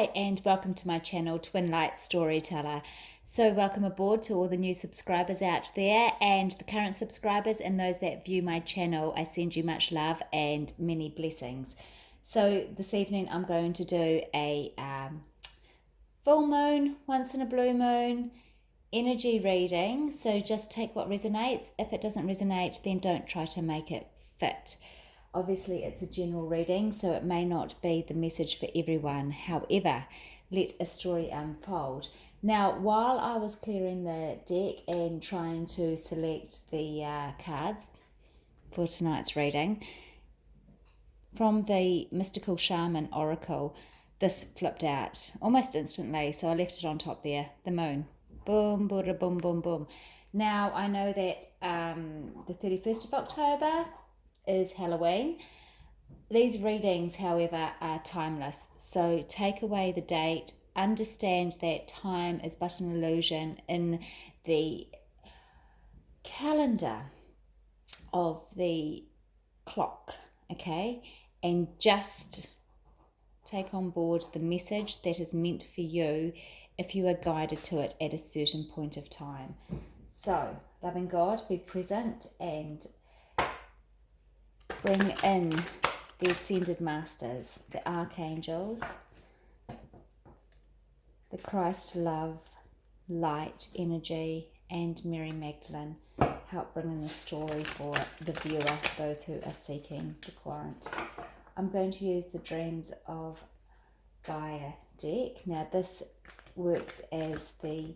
Hi and welcome to my channel, Twin Light Storyteller. So welcome aboard to all the new subscribers out there and the current subscribers and those that view my channel. I send you much love and many blessings. So this evening I'm going to do a full moon, once in a blue moon, energy reading. So just take what resonates. If it doesn't resonate, then don't try to make it fit. Obviously, it's a general reading, so it may not be the message for everyone. However, let a story unfold. Now, while I was clearing the deck and trying to select the cards for tonight's reading, from the Mystical Shaman Oracle, this flipped out almost instantly, so I left it on top there, the moon. Boom, boom, boom, boom, boom. Now, I know that the 31st of October is Halloween. These readings, however, are timeless. So take away the date, understand that time is but an illusion in the calendar of the clock, okay? And just take on board the message that is meant for you if you are guided to it at a certain point of time. So, loving God, be present and bring in the Ascended Masters, the Archangels, the Christ Love, Light, Energy, and Mary Magdalene. Help bring in the story for the viewer, those who are seeking the querent. I'm going to use the Dreams of Gaia deck. Now this works as the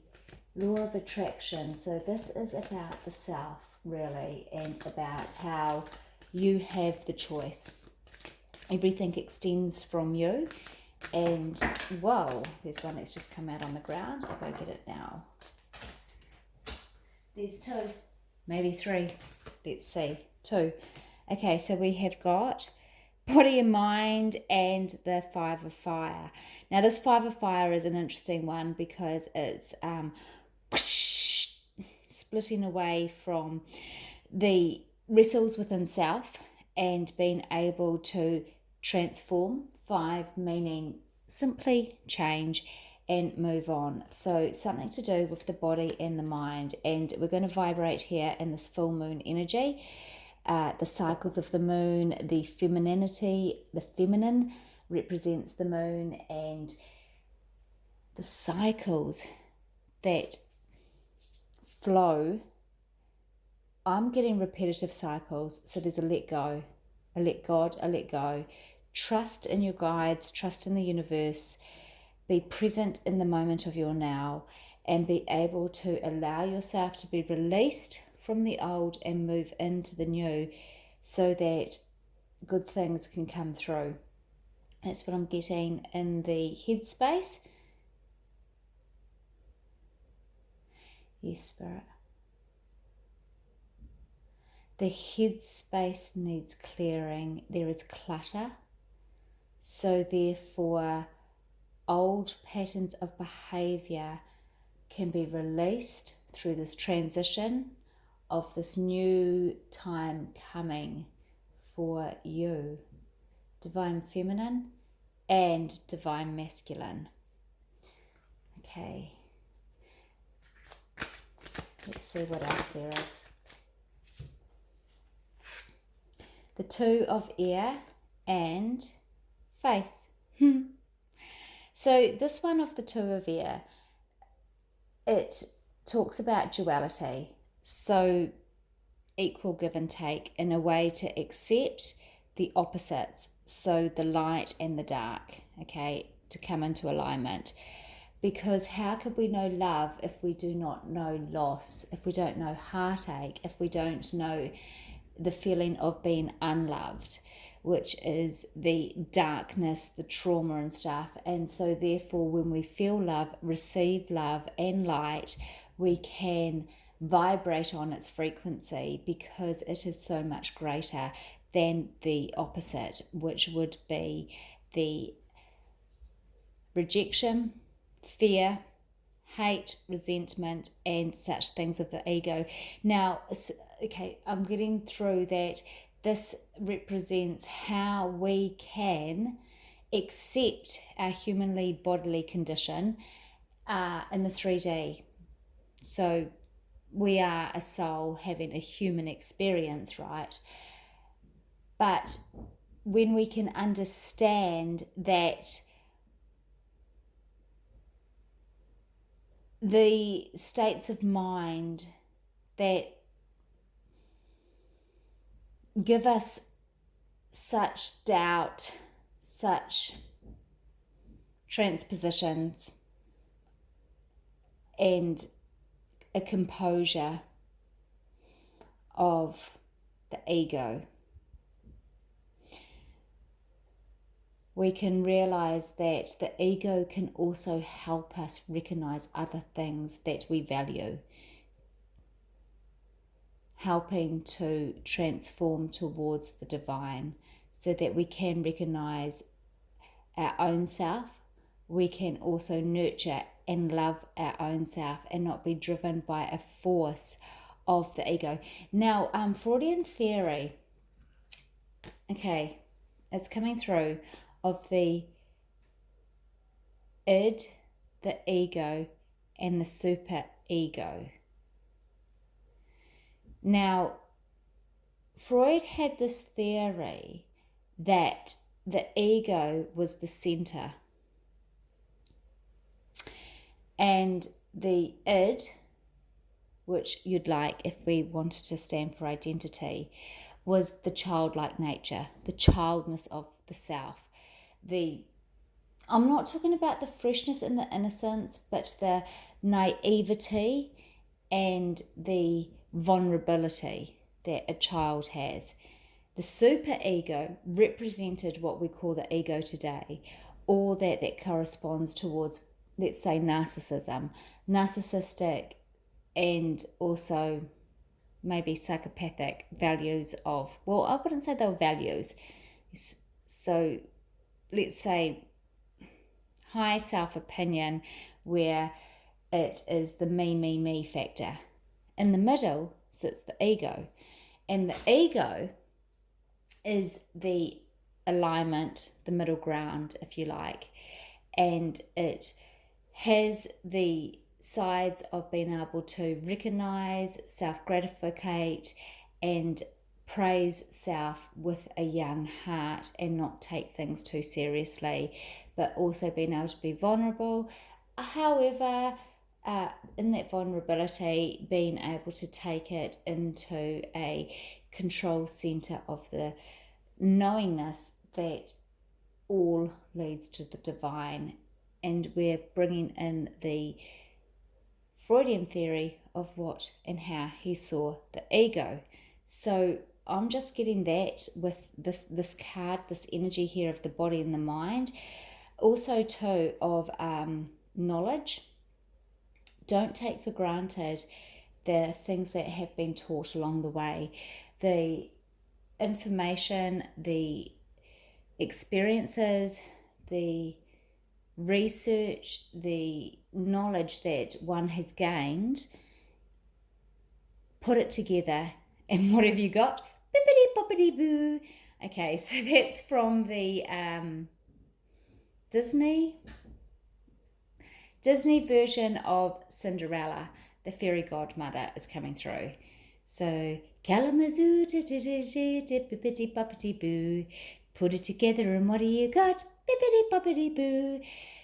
law of attraction. So this is about the self, really, and about how you have the choice. Everything extends from you. And whoa, there's one that's just come out on the ground. I'll go get it now. There's two, maybe three. Let's see, two. Okay, so we have got body and mind and the Five of Fire. Now this Five of Fire is an interesting one because it's splitting away from the wrestles within self and being able to transform. Five meaning simply change and move on. So something to do with the body and the mind. And we're going to vibrate here in this full moon energy. The cycles of the moon, the femininity, the feminine represents the moon, and the cycles that flow. I'm getting repetitive cycles, so there's a let go, a let God, a let go. Trust in your guides, trust in the universe, be present in the moment of your now, and be able to allow yourself to be released from the old and move into the new so that good things can come through. That's what I'm getting in the headspace. Yes, Spirit. The headspace needs clearing. There is clutter. So therefore, old patterns of behavior can be released through this transition of this new time coming for you. Divine Feminine and Divine Masculine. Okay. Let's see what else there is. The Two of Air and Faith. So this one of the Two of Air, it talks about duality. So equal give and take in a way to accept the opposites. So the light and the dark, okay, to come into alignment. Because how could we know love if we do not know loss, if we don't know heartache, if we don't know the feeling of being unloved, which is the darkness, the trauma and stuff. And so therefore when we feel love, receive love and light, we can vibrate on its frequency because it is so much greater than the opposite, which would be the rejection, fear, hate, resentment, and such things of the ego. Now, okay, I'm getting through that. This represents how we can accept our humanly bodily condition in the 3D. So we are a soul having a human experience, right? But when we can understand that the states of mind that give us such doubt, such transpositions, and a composure of the ego, we can realize that the ego can also help us recognize other things that we value, helping to transform towards the divine so that we can recognize our own self. We can also nurture and love our own self and not be driven by a force of the ego. Now, Freudian theory, okay, it's coming through, of the id, the ego, and the super ego. Now, Freud had this theory that the ego was the center and the id, which you'd like if we wanted to stand for identity, was the childlike nature, the childness of the self. I'm not talking about the freshness and the innocence, but the naivety and the vulnerability that a child has. The super ego represented what we call the ego today, or that corresponds towards, let's say, narcissistic, and also maybe psychopathic values of, well, I wouldn't say they were values. So let's say high self-opinion, where it is the me factor. In the middle sits the ego. And the ego is the alignment, the middle ground, if you like. And it has the sides of being able to recognize, self-gratificate, and praise self with a young heart and not take things too seriously, but also being able to be vulnerable. However, in that vulnerability, being able to take it into a control center of the knowingness that all leads to the divine. And we're bringing in the Freudian theory of what and how he saw the ego. So I'm just getting that with this card, this energy here of the body and the mind. Also too of knowledge. Don't take for granted the things that have been taught along the way. The information, the experiences, the research, the knowledge that one has gained, put it together, and what have you got? Bippity boppity boo. Okay, so that's from the Disney version of Cinderella. The fairy godmother is coming through. So Kalamazoo, bippity boppity boo. Put it together and what do you got? Bippity boppity boo.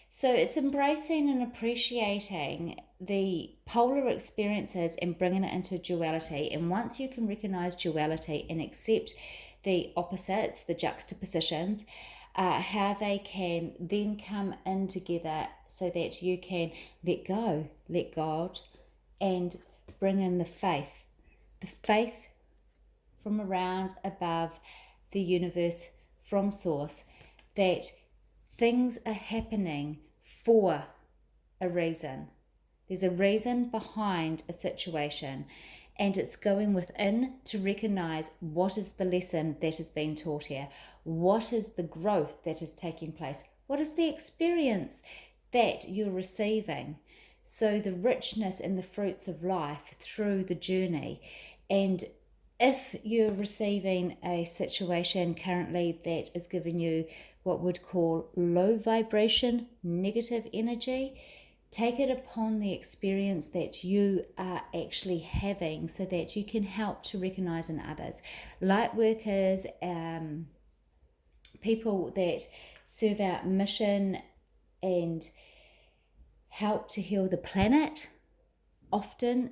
So it's embracing and appreciating the polar experiences and bringing it into duality. And once you can recognize duality and accept the opposites, the juxtapositions, how they can then come in together so that you can let go, let God, and bring in the faith from around above the universe, from source, that things are happening for a reason. There's a reason behind a situation, and it's going within to recognize what is the lesson that is being taught here, what is the growth that is taking place, what is the experience that you're receiving. So the richness and the fruits of life through the journey, and if you're receiving a situation currently that is giving you what would call low vibration, negative energy, take it upon the experience that you are actually having so that you can help to recognize in others. Light workers, people that serve out mission and help to heal the planet often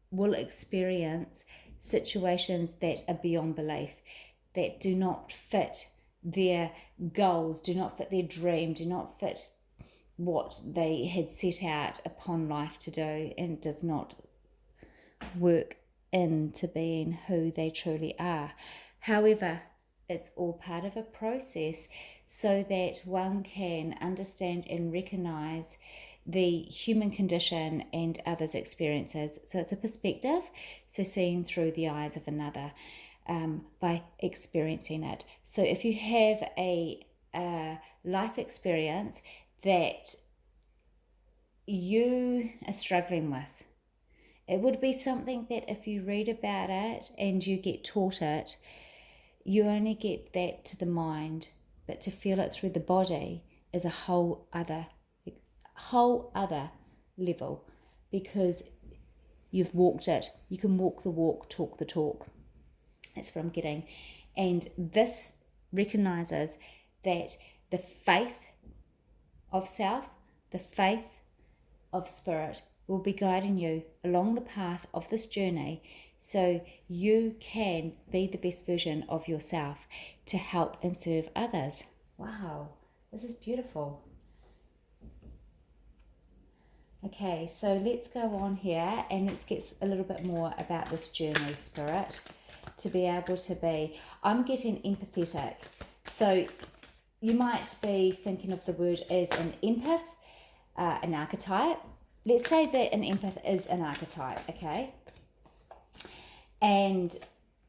will experience situations that are beyond belief, that do not fit their goals, do not fit their dream, do not fit what they had set out upon life to do, and does not work into being who they truly are. However, it's all part of a process so that one can understand and recognize the human condition and others' experiences. So it's a perspective, so seeing through the eyes of another by experiencing it. So if you have a life experience that you are struggling with, it would be something that if you read about it and you get taught it, you only get that to the mind, but to feel it through the body is a whole other level, because you've walked it. You can walk the walk, talk the talk. That's what I'm getting. And this recognizes that the faith of self, the faith of spirit will be guiding you along the path of this journey so you can be the best version of yourself to help and serve others. Wow, this is beautiful. Okay, so let's go on here and let's get a little bit more about this journey, Spirit, to be able to be, I'm getting empathetic. So you might be thinking of the word as an empath, an archetype. Let's say that an empath is an archetype, okay? And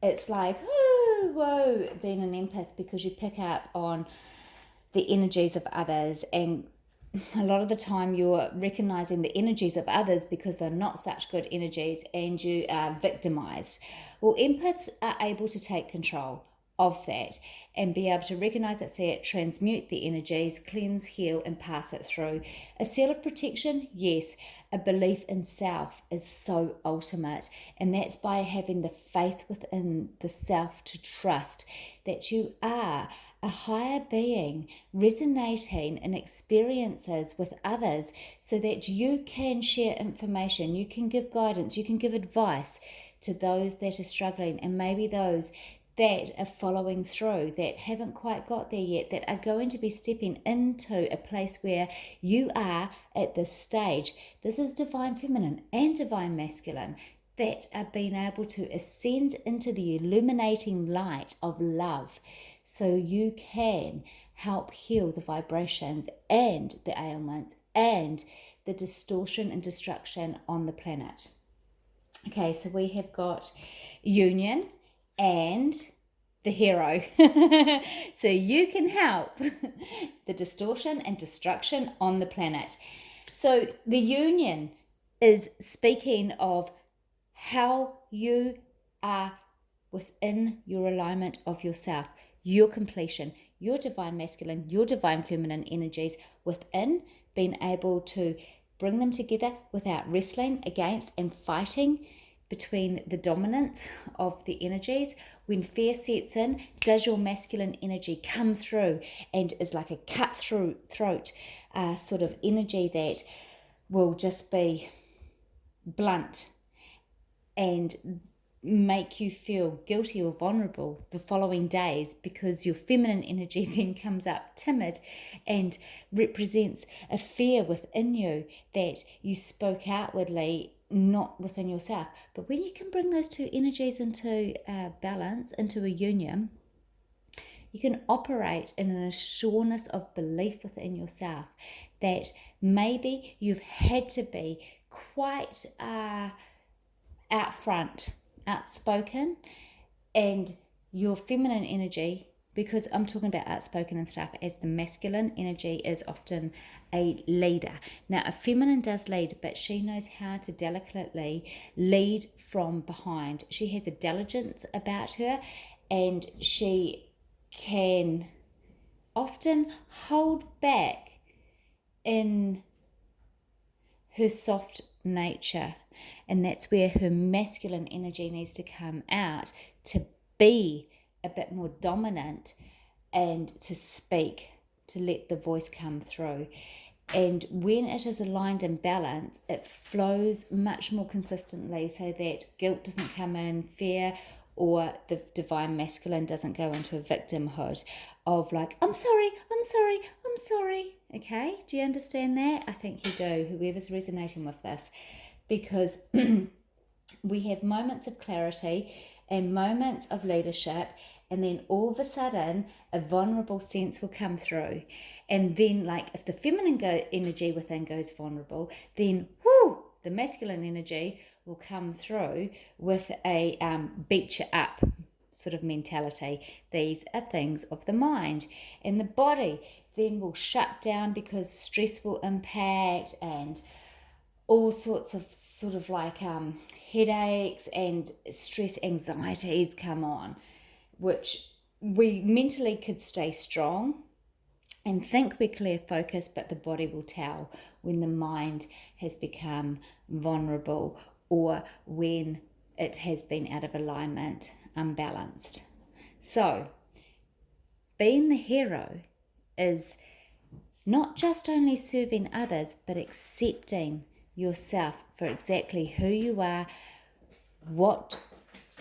it's like, whoa, being an empath, because you pick up on the energies of others, and a lot of the time you're recognizing the energies of others because they're not such good energies and you are victimized. Well, empaths are able to take control of that and be able to recognize it, see it, transmute the energies, cleanse, heal, and pass it through. A seal of protection, yes. A belief in self is so ultimate, and that's by having the faith within the self to trust that you are a higher being resonating in experiences with others so that you can share information, you can give guidance, you can give advice to those that are struggling, and maybe those that are following through, that haven't quite got there yet, that are going to be stepping into a place where you are at this stage. This is divine feminine and divine masculine, that are being able to ascend into the illuminating light of love so you can help heal the vibrations and the ailments and the distortion and destruction on the planet. Okay, so we have got union and the hero. So you can help the distortion and destruction on the planet. So the union is speaking of how you are within your alignment of yourself, your completion, your divine masculine, your divine feminine energies within, being able to bring them together without wrestling against and fighting between the dominance of the energies. When fear sets in, does your masculine energy come through and is like a cut through throat sort of energy that will just be blunt and make you feel guilty or vulnerable the following days, because your feminine energy then comes up timid and represents a fear within you that you spoke outwardly, not within yourself. But when you can bring those two energies into balance, into a union, you can operate in an assuredness of belief within yourself that maybe you've had to be quite out front, outspoken, and your feminine energy because I'm talking about outspoken and stuff, as the masculine energy is often a leader. Now, a feminine does lead, but she knows how to delicately lead from behind. She has a diligence about her, and she can often hold back in her soft nature, and that's where her masculine energy needs to come out to be a bit more dominant and to speak, to let the voice come through. And when it is aligned and balanced, it flows much more consistently, so that guilt doesn't come in, fear, or the divine masculine doesn't go into a victimhood of like, I'm sorry, I'm sorry, I'm sorry. Okay, do you understand that? I think you do, whoever's resonating with this, because we have moments of clarity and moments of leadership, and then all of a sudden a vulnerable sense will come through. And then, like, if the feminine energy within goes vulnerable, then the masculine energy will come through with a beat you up sort of mentality. These are things of the mind. And the body then will shut down because stress will impact, and all sorts of sort of like headaches and stress anxieties come on, which we mentally could stay strong and think we're clear focused, but the body will tell when the mind has become vulnerable or when it has been out of alignment, unbalanced. So being the hero is not just only serving others, but accepting yourself for exactly who you are, what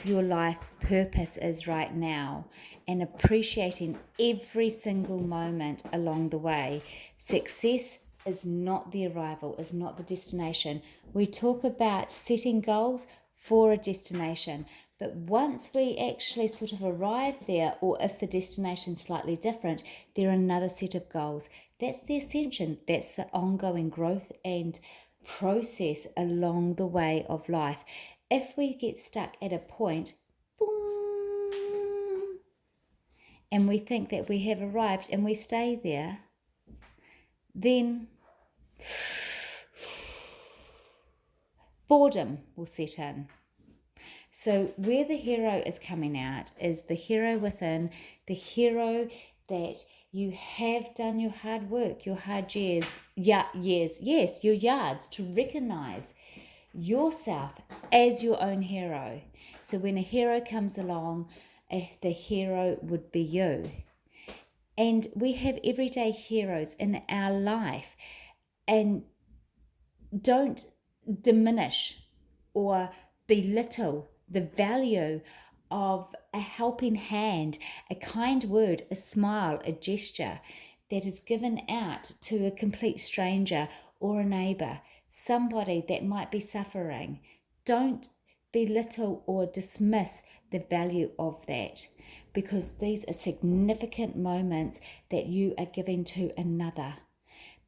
your life purpose is right now, and appreciating every single moment along the way. Success is not the arrival, is not the destination. We talk about setting goals for a destination, but once we actually sort of arrive there, or if the destination's slightly different, there are another set of goals. That's the ascension, that's the ongoing growth and process along the way of life. If we get stuck at a point, boom, and we think that we have arrived and we stay there, then boredom will set in. So where the hero is coming out is the hero within, the hero that you have done your hard work, your hard years, your yards, to recognize yourself as your own hero. So when a hero comes along, the hero would be you. And we have everyday heroes in our life, and don't diminish or belittle the value of a helping hand, a kind word, a smile, a gesture that is given out to a complete stranger or a neighbor, somebody that might be suffering. Don't belittle or dismiss the value of that, because these are significant moments that you are giving to another,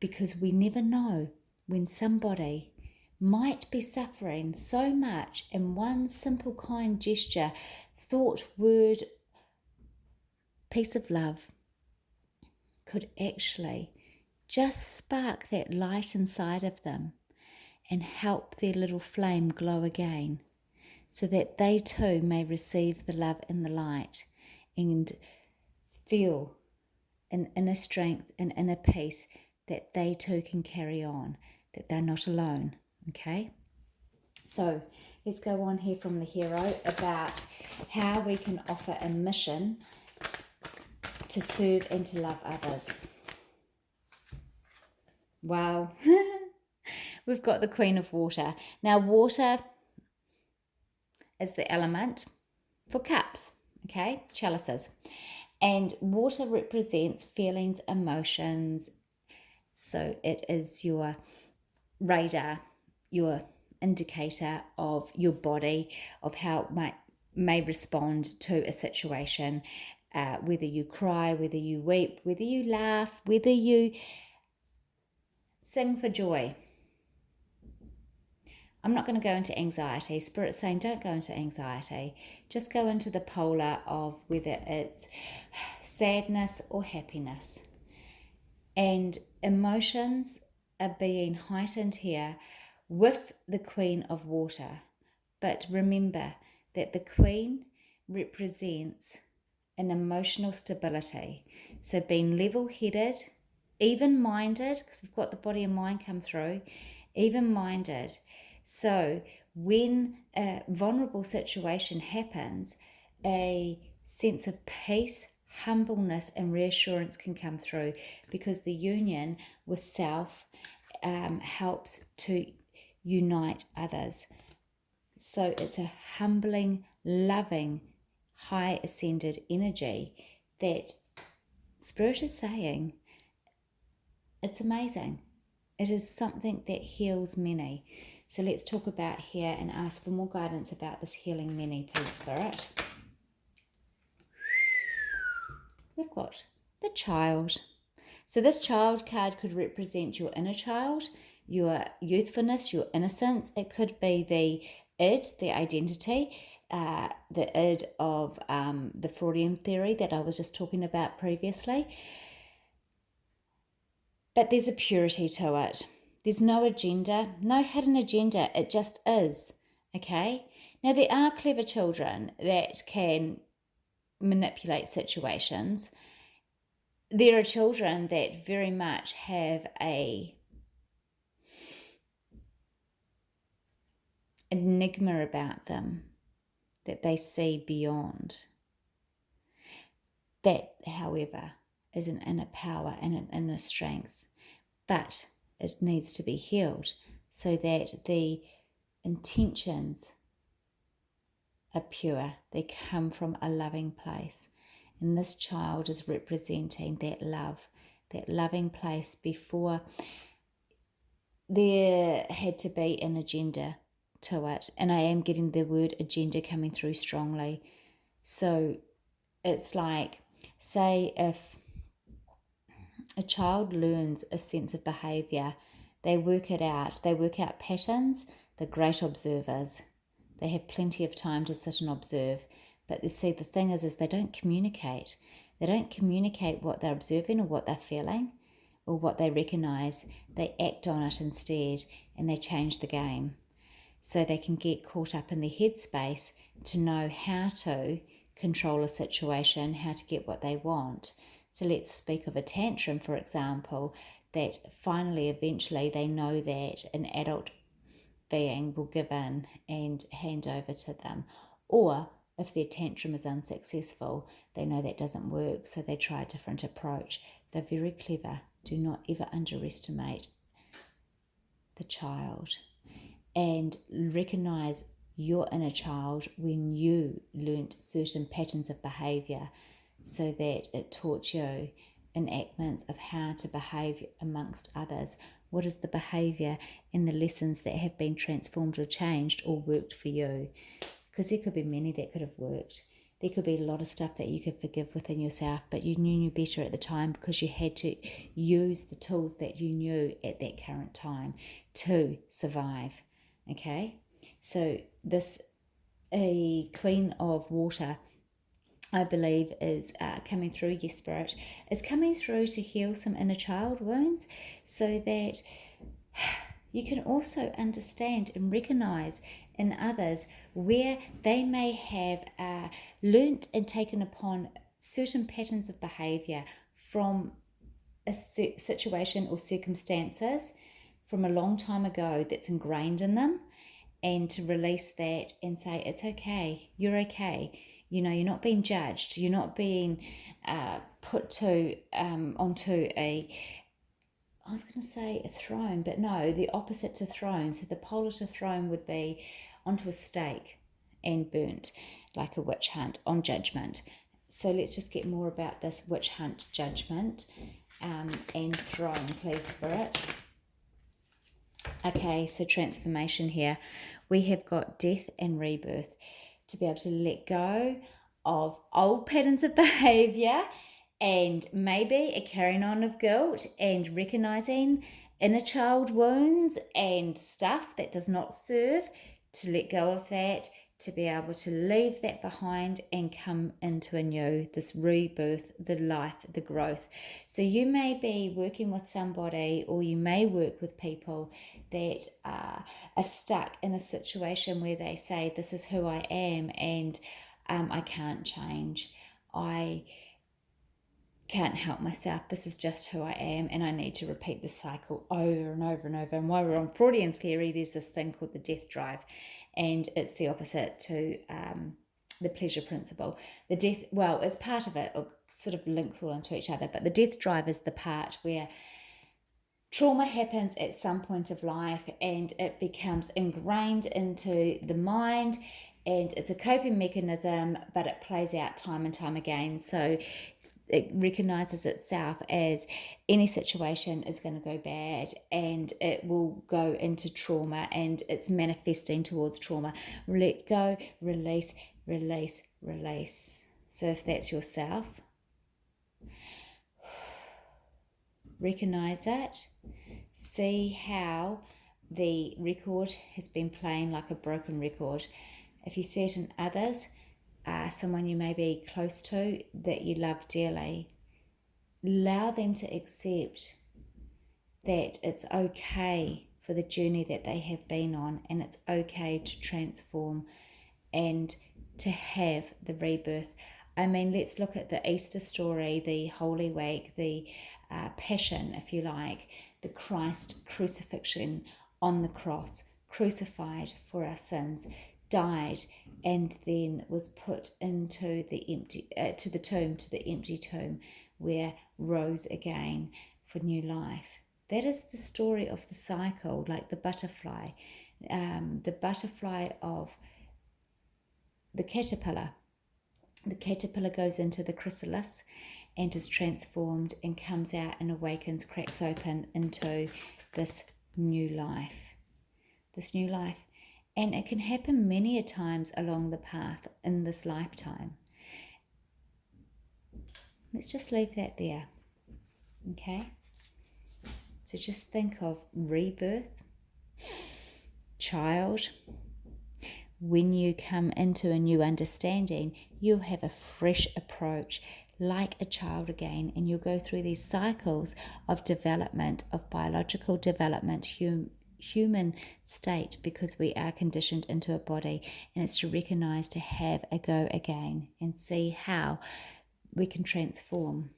because we never know when somebody might be suffering so much, and one simple kind gesture, thought, word, piece of love could actually just spark that light inside of them and help their little flame glow again, so that they too may receive the love and the light and feel an inner strength and inner peace that they too can carry on, that they're not alone. Okay, so let's go on here from the hero about how we can offer a mission to serve and to love others. Wow. We've got the Queen of Water. Now, water is the element for cups, okay, chalices. And water represents feelings, emotions. So it is your radar, your indicator of your body, of how it may respond to a situation, whether you cry, whether you weep, whether you laugh, whether you sing for joy. I'm not going to go into anxiety. Spirit's saying don't go into anxiety. Just go into the polar of whether it's sadness or happiness. And emotions are being heightened here with the Queen of Water. But remember that the Queen represents an emotional stability. So being level-headed, even-minded, because we've got the body and mind come through, even-minded. So when a vulnerable situation happens, a sense of peace, humbleness and reassurance can come through, because the union with self helps to unite others. So it's a humbling, loving, high ascended energy that Spirit is saying, it's amazing. It is something that heals many. So let's talk about here and ask for more guidance about this healing many, please, Spirit. We've got the child. So this child card could represent your inner child, your youthfulness, your innocence. It could be the id, the identity, the id of the Freudian theory that I was just talking about previously. But there's a purity to it. There's no agenda, no hidden agenda. It just is, okay? Now, there are clever children that can manipulate situations. There are children that very much have a enigma about them that they see beyond. That, however, is an inner power and an inner strength, but it needs to be healed so that the intentions are pure. They come from a loving place. And this child is representing that love, that loving place before there had to be an agenda to it. And I am getting the word agenda coming through strongly. So it's like, say if a child learns a sense of behavior, they work it out. They work out patterns. They're great observers. They have plenty of time to sit and observe. But you see, the thing is they don't communicate. They don't communicate what they're observing or what they're feeling or what they recognize. They act on it instead, and they change the game. So they can get caught up in their headspace to know how to control a situation, how to get what they want. So let's speak of a tantrum, for example, that finally, eventually, they know that an adult being will give in and hand over to them. Or if their tantrum is unsuccessful, they know that doesn't work, so they try a different approach. They're very clever. Do not ever underestimate the child. And recognize your inner child when you learnt certain patterns of behaviour, so that it taught you enactments of how to behave amongst others. What is the behaviour and the lessons that have been transformed or changed or worked for you? Because there could be many that could have worked. There could be a lot of stuff that you could forgive within yourself, but you knew better at the time because you had to use the tools that you knew at that current time to survive. Okay? So this, a Queen of Water, I believe is coming through your spirit, is coming through to heal some inner child wounds so that you can also understand and recognize in others where they may have learnt and taken upon certain patterns of behavior from a situation or circumstances from a long time ago that's ingrained in them, and to release that and say, it's okay, you're okay. You know, you're not being judged. You're not being put to onto a, I was going to say a throne, but no, the opposite to throne. So the polar to throne would be onto a stake and burnt, like a witch hunt on judgment. So let's just get more about this witch hunt, judgment, and throne, please, Spirit. Okay, so transformation here. We have got death and rebirth. To be able to let go of old patterns of behavior and maybe a carrying on of guilt, and recognizing inner child wounds and stuff that does not serve, to let go of that, to be able to leave that behind and come into a new, this rebirth, the life, the growth. So you may be working with somebody, or you may work with people that are stuck in a situation where they say, this is who I am, and I can't change. I can't help myself. This is just who I am, and I need to repeat the cycle over and over and over. And while we're on Freudian theory, there's this thing called the death drive, and it's the opposite to the pleasure principle. The death, well, it's part of it, or sort of links all into each other, but the death drive is the part where trauma happens at some point of life and it becomes ingrained into the mind, and it's a coping mechanism, but it plays out time and time again. So it recognizes itself as any situation is going to go bad, and it will go into trauma, and it's manifesting towards trauma. Let go, release, release, release. So if that's yourself, recognize it. See how the record has been playing like a broken record. If you see it in others, someone you may be close to that you love dearly, allow them to accept that it's okay for the journey that they have been on, and it's okay to transform and to have the rebirth. I mean, let's look at the Easter story, the Holy Week, the Passion, if you like, the Christ crucifixion on the cross, crucified for our sins, died, and then was put into the empty to the empty tomb, where rose again for new life. That is the story of the cycle, like the butterfly of the caterpillar. The caterpillar goes into the chrysalis and is transformed and comes out and awakens, cracks open into this new life. This new life. And it can happen many a times along the path in this lifetime. Let's just leave that there. Okay? So just think of rebirth, child. When you come into a new understanding, you'll have a fresh approach, like a child again, and you'll go through these cycles of development, of biological development, human state, because we are conditioned into a body, and it's to recognize, to have a go again and see how we can transform.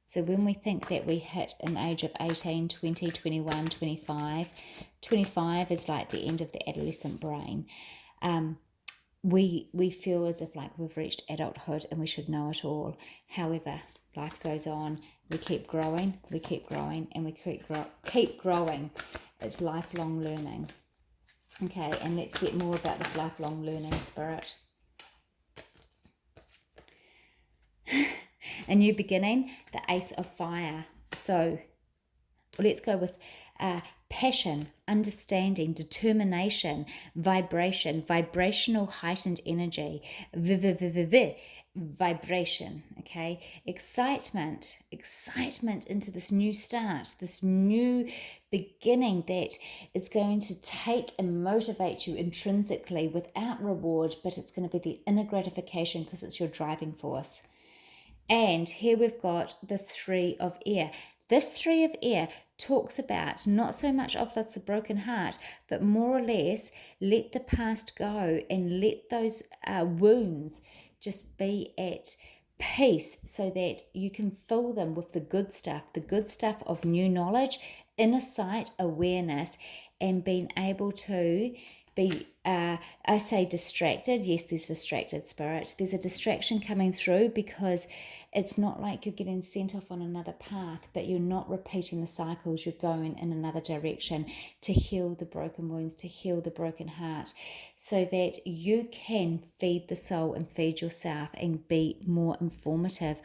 So when we think that we hit an age of 18, 20, 21, 25, 25 is like the end of the adolescent brain. We feel as if like we've reached adulthood and we should know it all. However, life goes on. We keep growing, and we keep growing. It's lifelong learning. Okay, and let's get more about this lifelong learning spirit. A new beginning, the Ace of Fire. So let's go with passion, understanding, determination, vibration, vibrational heightened energy, vibration, okay? Excitement into this new start, this new beginning that is going to take and motivate you intrinsically without reward, but it's going to be the inner gratification because it's your driving force. And here we've got the Three of Air. This Three of Air talks about not so much of the broken heart, but more or less let the past go and let those wounds just be at peace, so that you can fill them with the good stuff of new knowledge, inner sight, awareness, and being able to be, I say distracted. Yes, there's distracted spirit. There's a distraction coming through because it's not like you're getting sent off on another path, but you're not repeating the cycles. You're going in another direction to heal the broken wounds, to heal the broken heart, so that you can feed the soul and feed yourself and be more informative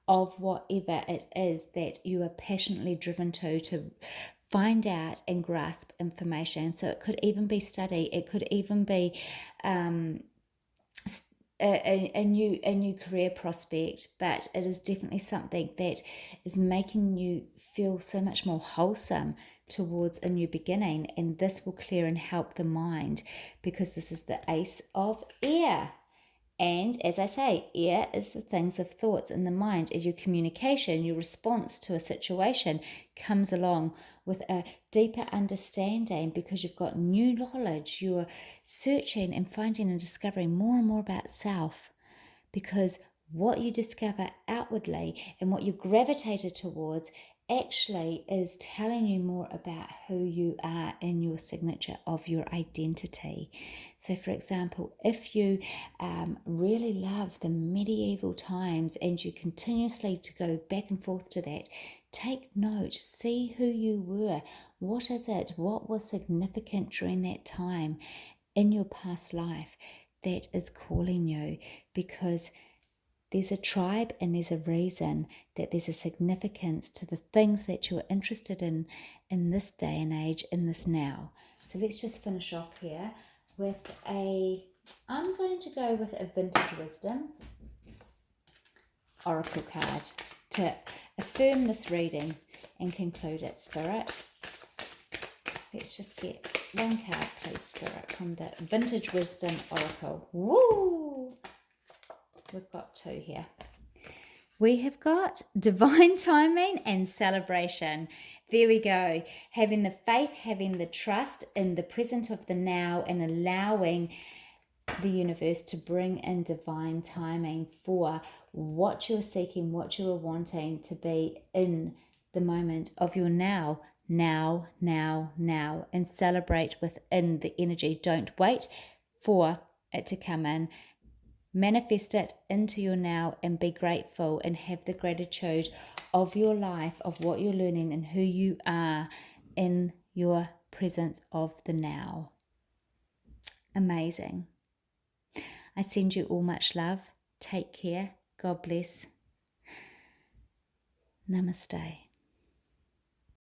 of whatever it is that you are passionately driven to find out and grasp information. So it could even be study. It could even be a new career prospect, but it is definitely something that is making you feel so much more wholesome towards a new beginning. And this will clear and help the mind, because this is the Ace of Air. And as I say, air is the things of thoughts in the mind. As your communication, your response to a situation comes along with a deeper understanding, because you've got new knowledge. You're searching and finding and discovering more and more about self, because what you discover outwardly and what you gravitated towards actually is telling you more about who you are in your signature of your identity. So, for example, if you really love the medieval times and you continuously to go back and forth to that, take note, see who you were. What is it? What was significant during that time in your past life that is calling you? Because there's a tribe and there's a reason that there's a significance to the things that you're interested in this day and age, in this now. So let's just finish off here with I'm going to go with a Vintage Wisdom Oracle card to affirm this reading and conclude it, Spirit. Let's just get one card, please, Spirit, from the Vintage Wisdom Oracle. Woo! We've got two here. We have got divine timing and celebration. There we go. Having the faith, having the trust in the present of the now, and allowing the universe to bring in divine timing for what you're seeking, what you are wanting to be in the moment of your now, and celebrate within the energy. Don't wait for it to come in. Manifest it into your now and be grateful and have the gratitude of your life, of what you're learning and who you are in your presence of the now. Amazing. I send you all much love. Take care. God bless. Namaste.